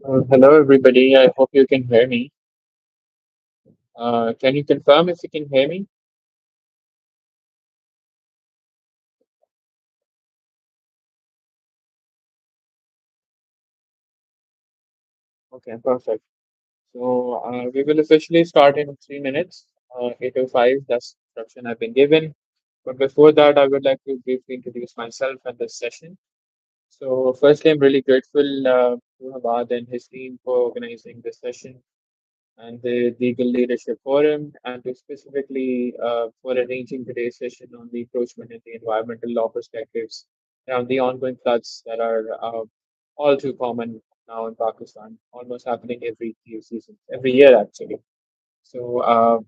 Hello, everybody. I hope you can hear me. Can you confirm if you can hear me? Okay, perfect. We will officially start in 3 minutes, 8:05. That's the instruction I've been given. But before that, I would like to briefly introduce myself and this session. So, firstly, I'm really grateful to Abad and his team for organizing this session and the Legal Leadership Forum, and to specifically for arranging today's session on the encroachment and the environmental law perspectives around the ongoing floods that are all too common now in Pakistan, almost happening every few seasons, every year actually. So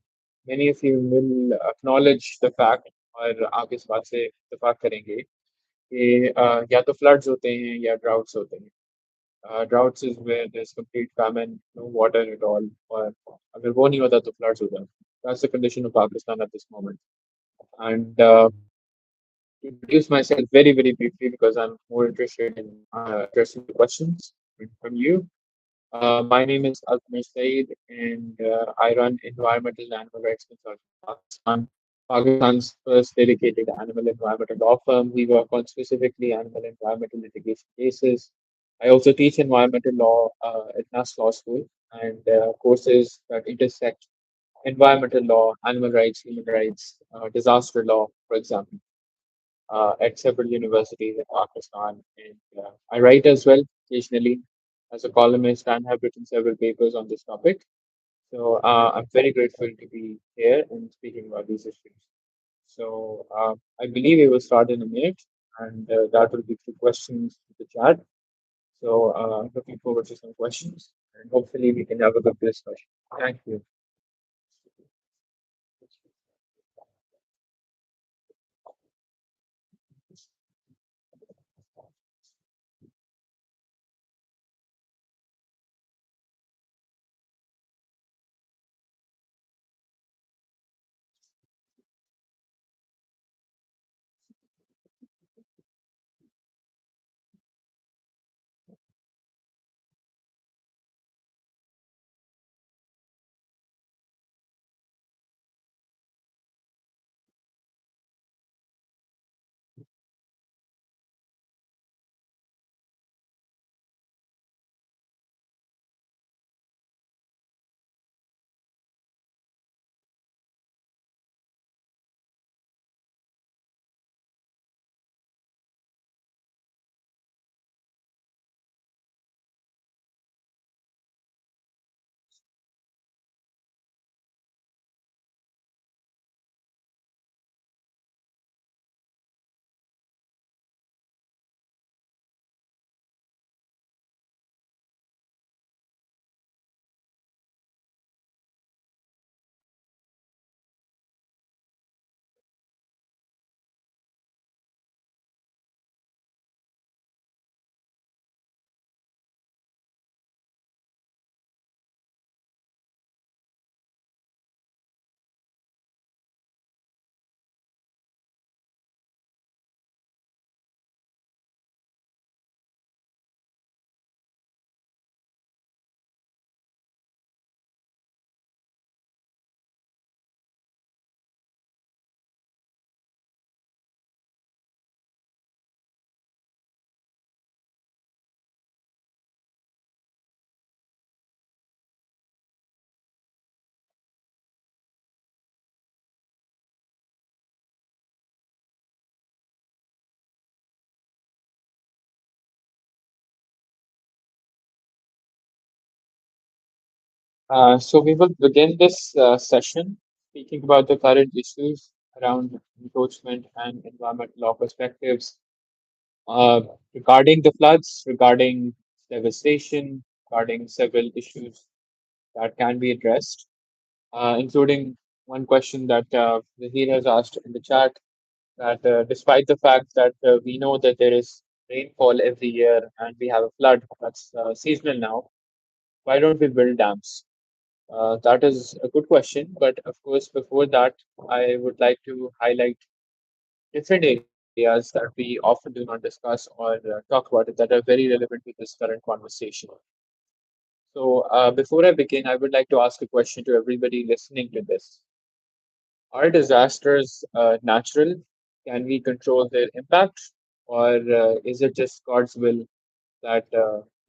many of you will acknowledge the fact और आप इस बात से इत्तेफाक करेंगे कि या तो floods होते हैं या droughts होते हैं. Droughts is where there's complete famine, no water at all. और अगर वो नहीं होता तो floods हो जाते. That's the condition of Pakistan at this moment. And to introduce myself very, very briefly because I'm more interested in addressing the questions from you. My name is Altamush Saeed, and I run environmental and animal rights consulting in Pakistan. Pakistan's first dedicated animal environmental law firm. We work on specifically animal environmental litigation cases. I also teach environmental law at NAS Law School and courses that intersect environmental law, animal rights, human rights, disaster law, for example, at several universities in Pakistan. And I write as well occasionally as a columnist and have written several papers on this topic. So I'm very grateful to be here and speaking about these issues. So I believe we will start in a minute, and that will be through questions in the chat. So looking forward to some questions, and hopefully we can have a good discussion. Thank you. So we will begin this session speaking about the current issues around encroachment and environmental law perspectives uh, regarding the floods, regarding devastation, regarding several issues that can be addressed, including one question that Zahir has asked in the chat that despite the fact that we know that there is rainfall every year and we have a flood that's seasonal now, why don't we build dams? That is a good question, but of course, before that, I would like to highlight different areas that we often do not discuss or talk about it that are very relevant to this current conversation. Before I begin, I would like to ask a question to everybody listening to this. Are disasters natural? Can we control their impact? Or is it just God's will that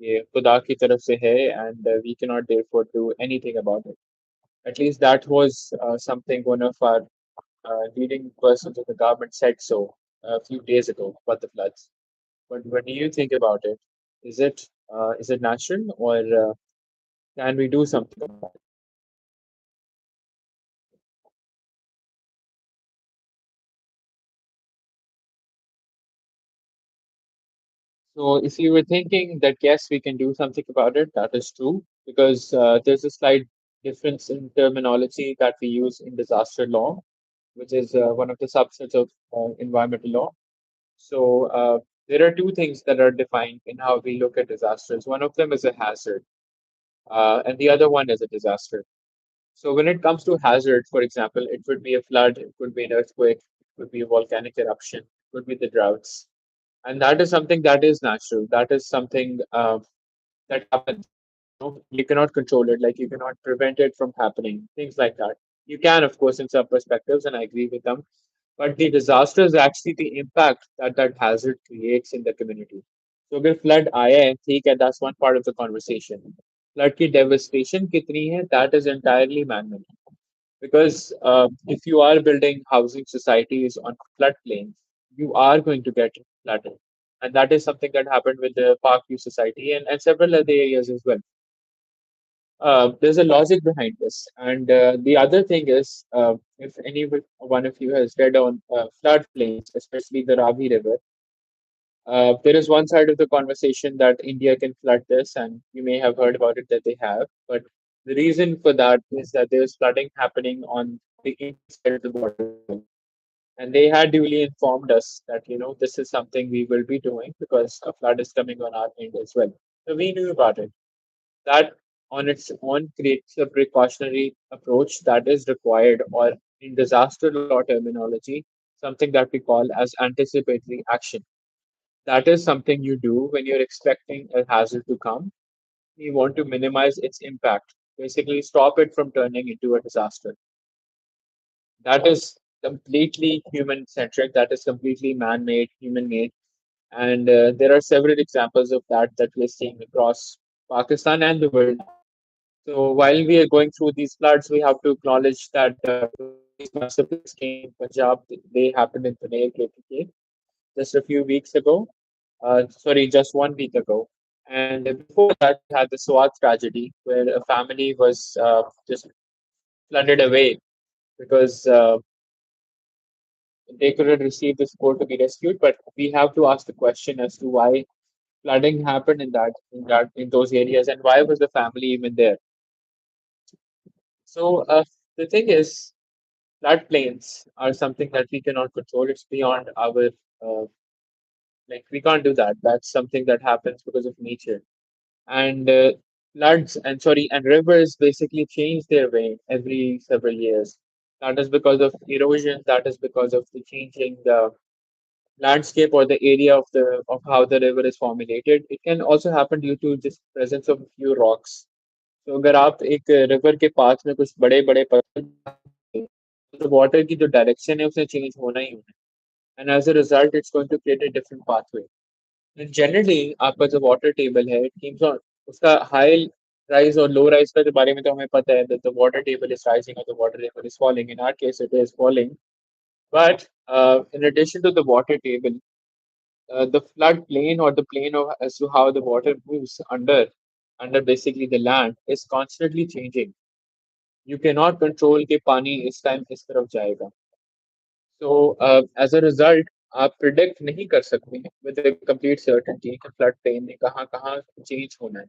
ये खुदा की तरफ से है and we cannot therefore do anything about it? At least that was something one of our leading persons of the government said so a few days ago about the floods. But what do you think about it? Is it natural or can we do something about it? So if you were thinking that yes, we can do something about it, that is true because there's a slight difference in terminology that we use in disaster law, which is one of the subsets of environmental law. So there are two things that are defined in how we look at disasters. One of them is a hazard, and the other one is a disaster. So when it comes to hazard, for example, it could be a flood, it could be an earthquake, it could be a volcanic eruption, it could be the droughts, and that is something that is natural. That is something that happens. You cannot control it, like you cannot prevent it from happening. Things like that. You can, of course, in some perspectives, and I agree with them. But the disaster is actually the impact that that hazard creates in the community. So अगर flood आया है, ठीक है, that's one part of the conversation. Flood की devastation कितनी है, that is entirely man-made. Because if you are building housing societies on floodplains, you are going to get flooded. And that is something that happened with the Parkview Society and several other areas as well. There's a logic behind this. And the other thing is, if any one of you has read on floodplains, especially the Ravi River, there is one side of the conversation that India can flood this, and you may have heard about it that they have. But the reason for that is that there's flooding happening on the inside of the border. And they had duly informed us that, this is something we will be doing because a flood is coming on our end as well. So we knew about it. That on its own creates a precautionary approach that is required, or in disaster law terminology, something that we call as anticipatory action. That is something you do when you're expecting a hazard to come. You want to minimize its impact, basically stop it from turning into a disaster. That is completely human centric, that is completely man made, human made. And there are several examples of that we're seeing across Pakistan and the world. So while we are going through these floods, we have to acknowledge that these massive floods came in Punjab. They happened in Pune, KPK, just a few weeks ago. Sorry, just 1 week ago. And before that, we had the Swat tragedy, where a family was just flooded away because they couldn't receive the support to be rescued. But we have to ask the question as to why flooding happened in those areas, and why was the family even there. So the thing is, floodplains are something that we cannot control. It's beyond our like we can't do that. That's something that happens because of nature. And floods and sorry and rivers basically change their way every several years. That is because of erosion. That is because of the changing landscape or the area of how the river is formulated. It can also happen due to just presence of a few rocks. तो अगर आप एक river के पास में कुछ बड़े बड़े पत्थर, तो वाटर की जो डायरेक्शन है उसे चेंज होना ही होना है and as a result it's going to create a different pathway and generally आपका जो वाटर टेबल है इट कीप्स ऑन उसका हाई राइज और लो राइज का के बारे में तो हमें पता है that the water table is rising और the water table is falling in our case it is falling but in addition to the water table, the flood plain or the plane of as to how the water moves under basically the land is constantly changing. You cannot control कि पानी इस time इस तरफ जाएगा. So as a result, आप predict नहीं कर सकते with a complete certainty कि flood plain ने कहाँ कहाँ change होना है.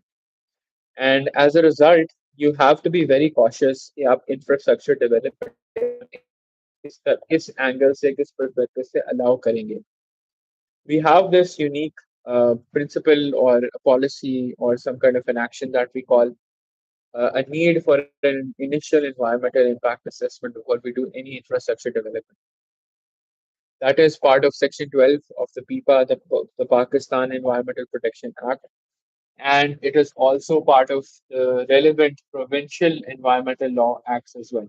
And as a result, you have to be very cautious कि आप infrastructure develop किस angle से किस perspective से allow करेंगे. We have this unique principle or a policy or some kind of an action that we call a need for an initial environmental impact assessment before we do any infrastructure development. That is part of Section 12 of the PIPA, the Pakistan Environmental Protection Act. and it is also part of the relevant provincial environmental law acts as well.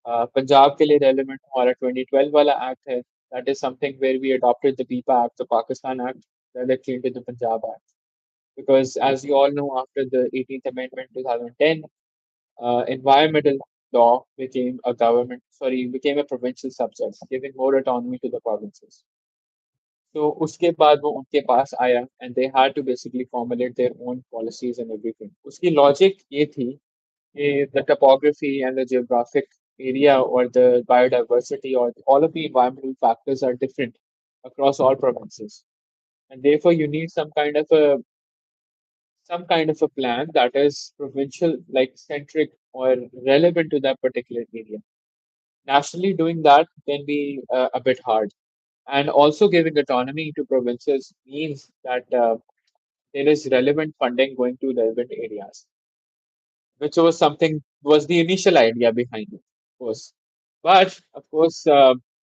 Punjab के लिए relevant हमारा 2012 वाला act है. That is something where we adopted the PIPA Act, the Pakistan Act, directly into the Punjab Act. Because as you all know, after the 18th Amendment 2010, environmental law became a became a provincial subject, giving more autonomy to the provinces. तो उसके बाद वो उनके पास आया and they had to basically formulate their own policies and everything. उसकी logic ये थी कि the topography and the geographic area or the biodiversity or all of the environmental factors are different across all provinces. And therefore you need some kind of a plan that is provincial, like centric or relevant to that particular area. Nationally, doing that can be a bit hard. And also giving autonomy to provinces means that there is relevant funding going to relevant areas, which was the initial idea behind it, of course. But of course,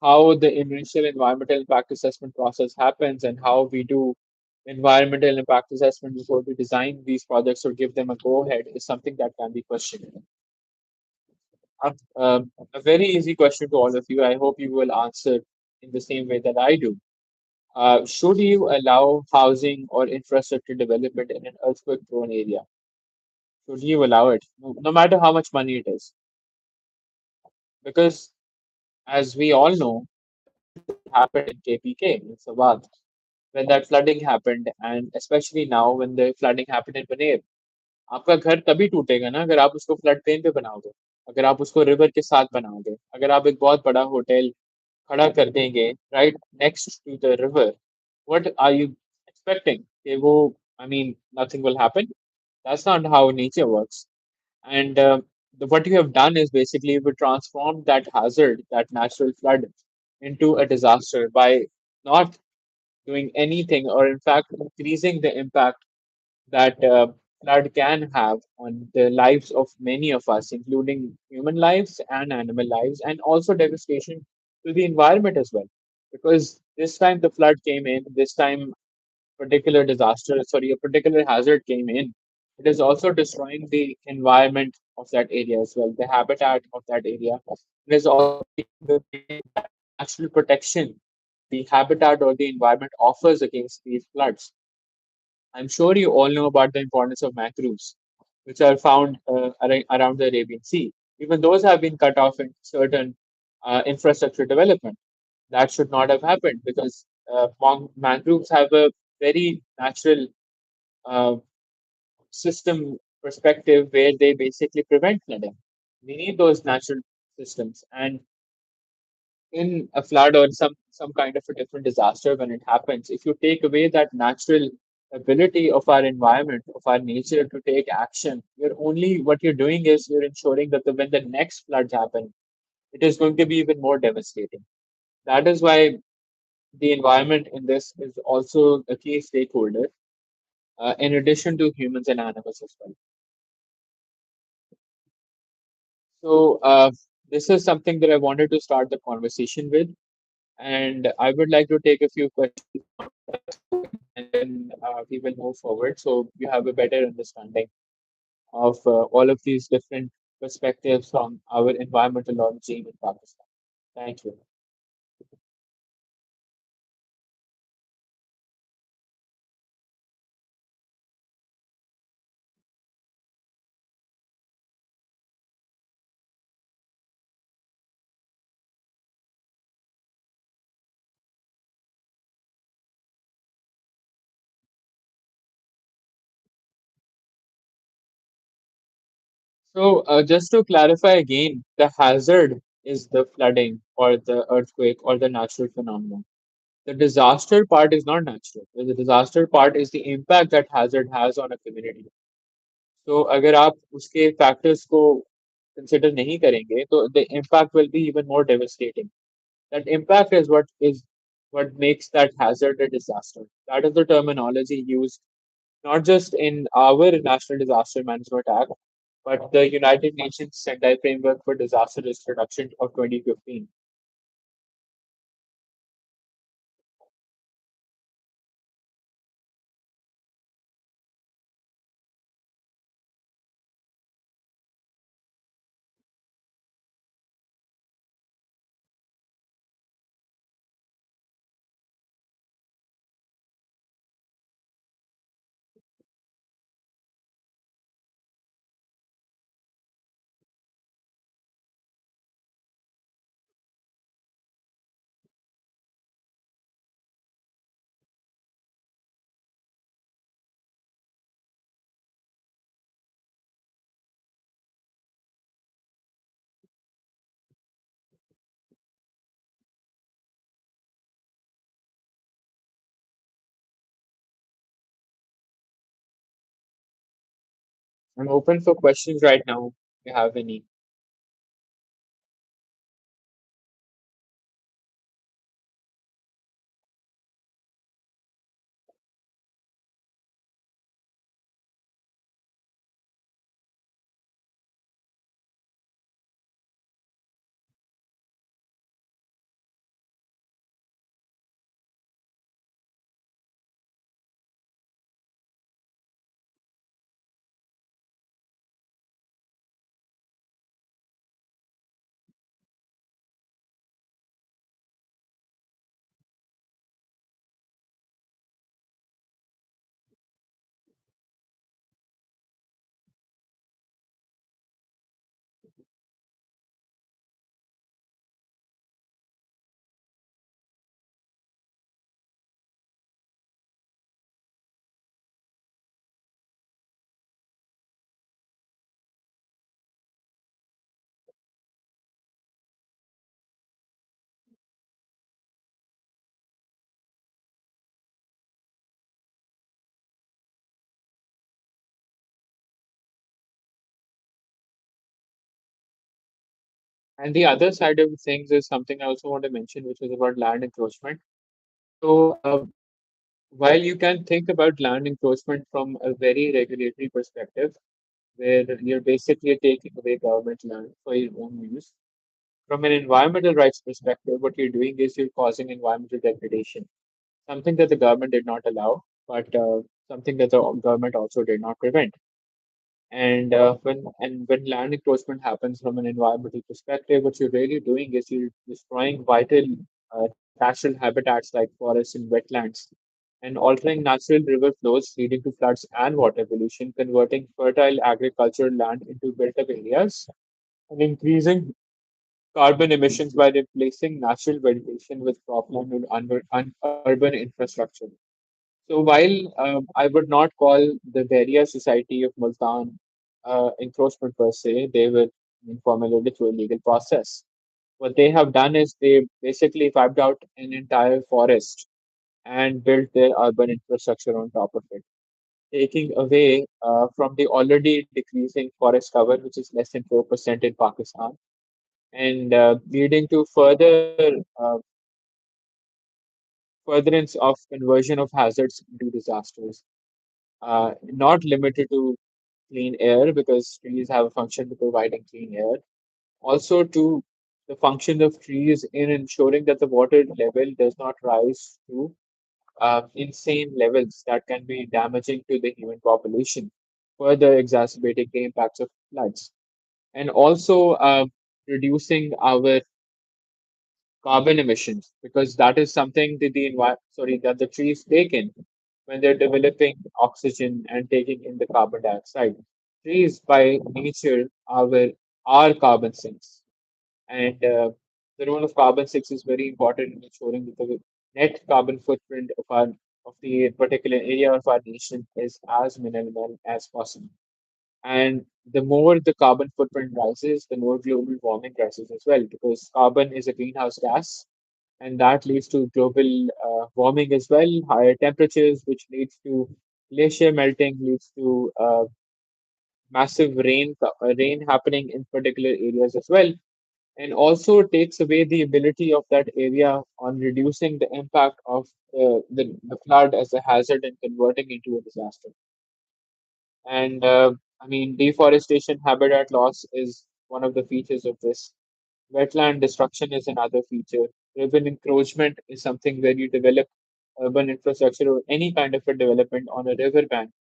how the initial environmental impact assessment process happens and how we do environmental impact assessment before we design these projects or give them a go ahead is something that can be questioned. A very easy question to all of you. I hope you will answer in the same way that I do. Should you allow housing or infrastructure development in an earthquake prone area? Should you allow it, no matter how much money it is? Because as we all know, happened in KPK, in Sabad, when that flooding happened, and especially now when the flooding happened in Paner. आपका घर तभी टूटेगा ना अगर आप उसको flood plain पे बनाओगे, अगर आप उसको रिवर के साथ बनाओगे, अगर आप एक बहुत बड़ा होटल खड़ा कर देंगे right next to the river, what are you expecting कि वो, I mean nothing will happen. That's not how nature works. And what you have done is basically you transformed that hazard, that natural flood, into a disaster by not doing anything, or in fact increasing the impact that flood can have on the lives of many of us, including human lives and animal lives, and also devastation to the environment as well. Because this time the flood came in, this time a particular hazard came in, it is also destroying the environment of that area as well, the habitat of that area. It is also natural protection the habitat or the environment offers against these floods. I'm sure you all know about the importance of mangroves, which are found around the Arabian Sea. Even those have been cut off in certain infrastructure development. That should not have happened because mangroves have a very natural uh, system perspective where they basically prevent flooding. We need those natural systems. And in a flood or some kind of a different disaster when it happens, if you take away that natural ability of our environment, of our nature to take action, what you're doing is you're ensuring that when the next floods happen, it is going to be even more devastating. That is why the environment in this is also a key stakeholder, in addition to humans and animals as well. So this is something that I wanted to start the conversation with, and I would like to take a few questions and then we will move forward so you have a better understanding of all of these different perspectives from our environmental law regime in Pakistan. Thank you. So just to clarify again, the hazard is the flooding or the earthquake or the natural phenomenon. The disaster part is not natural. The disaster part is the impact that hazard has on a community. So अगर आप उसके factors को consider नहीं करेंगे, तो the impact will be even more devastating. That impact is what makes that hazard a disaster. That is the terminology used not just in our National Disaster Management Act, but the United Nations Sendai Framework for Disaster Risk Reduction of 2015. I'm open for questions right now if you have any. And the other side of things is something I also want to mention, which is about land encroachment. So, while you can think about land encroachment from a very regulatory perspective, where you're basically taking away government land for your own use, from an environmental rights perspective, what you're doing is you're causing environmental degradation, something that the government did not allow, but something that the government also did not prevent. And when land encroachment happens from an environmental perspective, what you're really doing is you're destroying vital natural habitats like forests and wetlands, and altering natural river flows, leading to floods and water pollution, converting fertile agricultural land into built-up areas, and increasing carbon emissions by replacing natural vegetation with cropland and urban infrastructure. So while I would not call the Beria Society of Multan encroachment per se, they were formulated through a legal process. What they have done is they basically wiped out an entire forest and built their urban infrastructure on top of it, taking away from the already decreasing forest cover, which is less than 4% in Pakistan, and leading to furtherance of conversion of hazards into disasters. Not limited to clean air because trees have a function to providing clean air. Also, to the function of trees in ensuring that the water level does not rise to insane levels that can be damaging to the human population, further exacerbating the impacts of floods, and also reducing our carbon emissions because that is something that that the trees take in when they're developing oxygen and taking in the carbon dioxide. Trees by nature are carbon sinks, and the role of carbon sinks is very important in ensuring that the net carbon footprint of the particular area of our nation is as minimal as possible. And the more the carbon footprint rises, the more global warming rises as well, because carbon is a greenhouse gas, and that leads to global warming as well, higher temperatures, which leads to glacier melting, leads to massive rain happening in particular areas as well, and also takes away the ability of that area on reducing the impact of the flood as a hazard and converting into a disaster. And I mean, deforestation, habitat loss is one of the features of this. Wetland destruction is another feature. Urban encroachment is something where you develop urban infrastructure or any kind of a development on a river bank.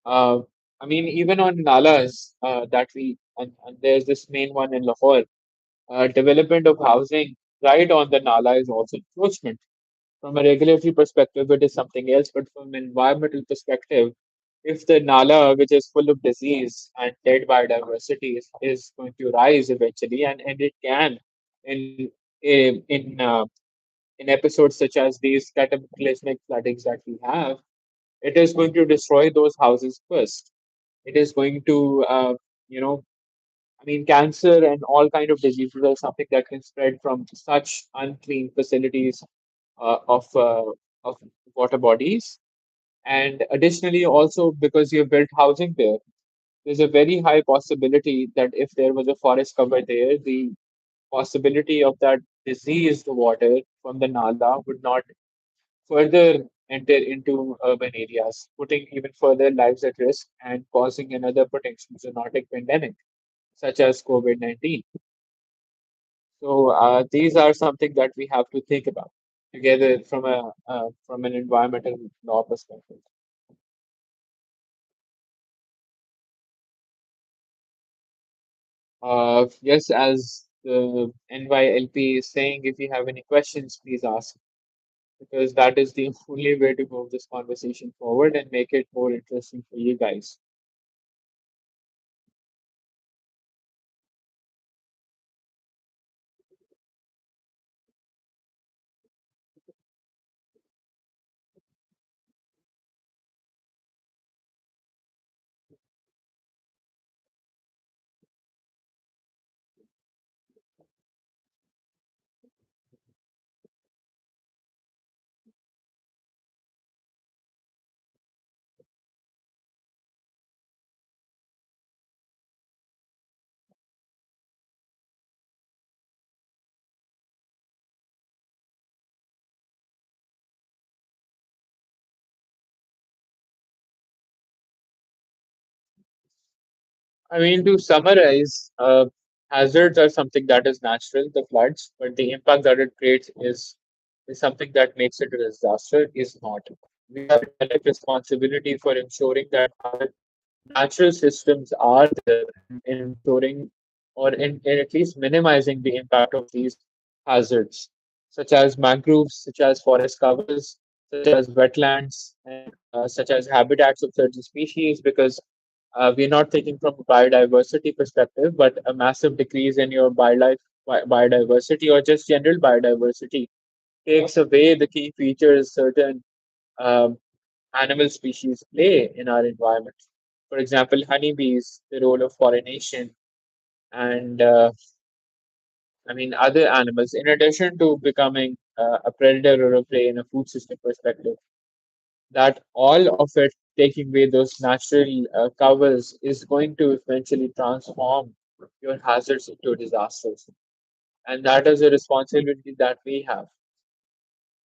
Uh, I mean, even on nalas and there's this main one in Lahore, development of housing right on the nala is also encroachment. From a regulatory perspective, it is something else, but from an environmental perspective, if the Nala, which is full of disease and dead biodiversity, is going to rise eventually, and it can in in in, uh, in episodes such as these cataclysmic floodings that we have, it is going to destroy those houses first. It is going to, you know, I mean, cancer and all kind of diseases are something that can spread from such unclean facilities uh, of uh, of water bodies, and additionally also because you have built housing there, there's a very high possibility that if there was a forest cover there, the possibility of that diseased water from the Nala would not further enter into urban areas, putting even further lives at risk and causing another potential zoonotic pandemic, such as COVID-19. So these are something that we have to think about together from an environmental law perspective. Yes, as the NYLP is saying, if you have any questions, please ask, because that is the only way to move this conversation forward and make it more interesting for you guys. I mean, to summarize, hazards are something that is natural, the floods, but the impact that it creates is something that makes it a disaster, is not. We have a direct responsibility for ensuring that our natural systems are there in ensuring or in at least minimizing the impact of these hazards, such as mangroves, such as forest covers, such as wetlands, and such as habitats of certain species, because we're not thinking from a biodiversity perspective, but a massive decrease in your biodiversity or just general biodiversity takes away the key features certain um, animal species play in our environment. For example, honeybees, the role of pollination, and I mean other animals, in addition to becoming a predator or a prey in a food system perspective, that all of it taking away those natural covers is going to eventually transform your hazards into disasters. And that is a responsibility that we have,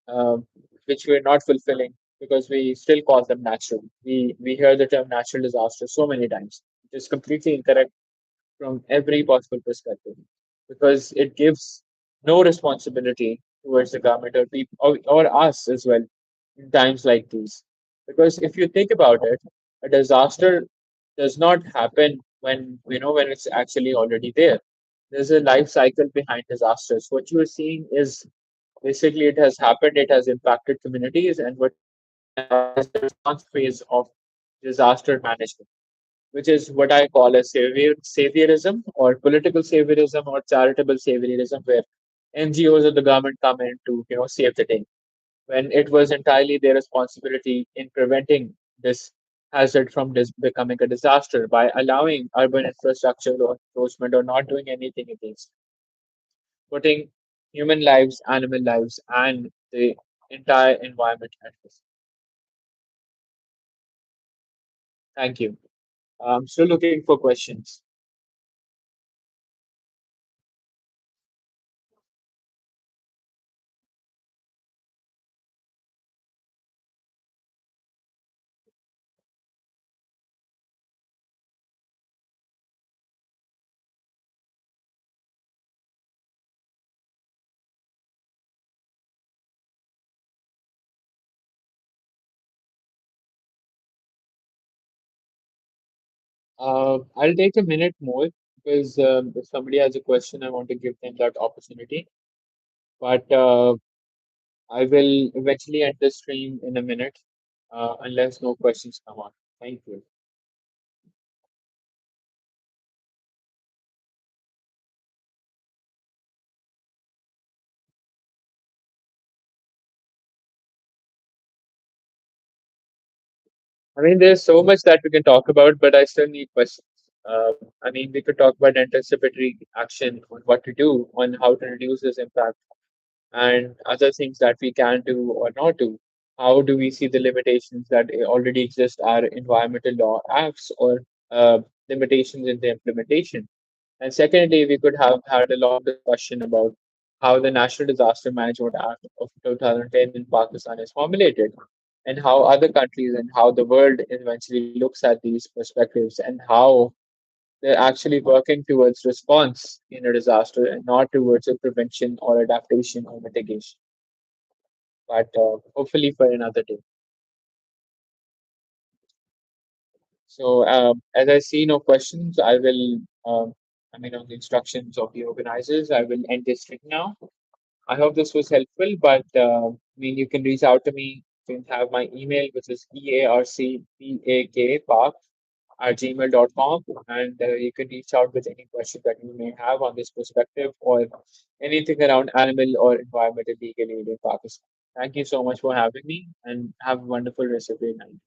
um, which we're not fulfilling because we still call them natural. We hear the term natural disaster so many times, which is completely incorrect from every possible perspective, because it gives no responsibility towards the government or people or us as well in times like these. Because if you think about it, a disaster does not happen when when it's actually already there. There's a life cycle behind disasters. What you are seeing is basically it has happened, it has impacted communities, and what you're seeing right now is the response phase of disaster management, which is what I call a saviorism or political saviorism or charitable saviorism, where NGOs or the government come in to save the day, when it was entirely their responsibility in preventing this hazard from becoming a disaster by allowing urban infrastructure or encroachment or not doing anything against, putting human lives, animal lives, and the entire environment at risk. Thank you. I'm still looking for questions. I'll take a minute more because if somebody has a question, I want to give them that opportunity. But I will eventually end the stream in a minute, unless no questions come on. Thank you. I mean, there's so much that we can talk about, but I still need questions. Uh, I mean, we could talk about anticipatory action on what to do, on how to reduce this impact, and other things that we can do or not do. How do we see the limitations that already exist are environmental law acts or limitations in the implementation. And secondly, we could have had a long discussion about how the National Disaster Management Act of 2010 in Pakistan is formulated, and how other countries and how the world eventually looks at these perspectives, and how they're actually working towards response in a disaster and not towards a prevention or adaptation or mitigation. But hopefully for another day. So as I see no questions, I will, on the instructions of the organizers, I will end this stream now. I hope this was helpful, but you can reach out to me. You can have my email, which is earcpak at gmail.com, and you can reach out with any question that you may have on this perspective or anything around animal or environmental legal aid in Pakistan. Thank you so much for having me, and have a wonderful rest of your night.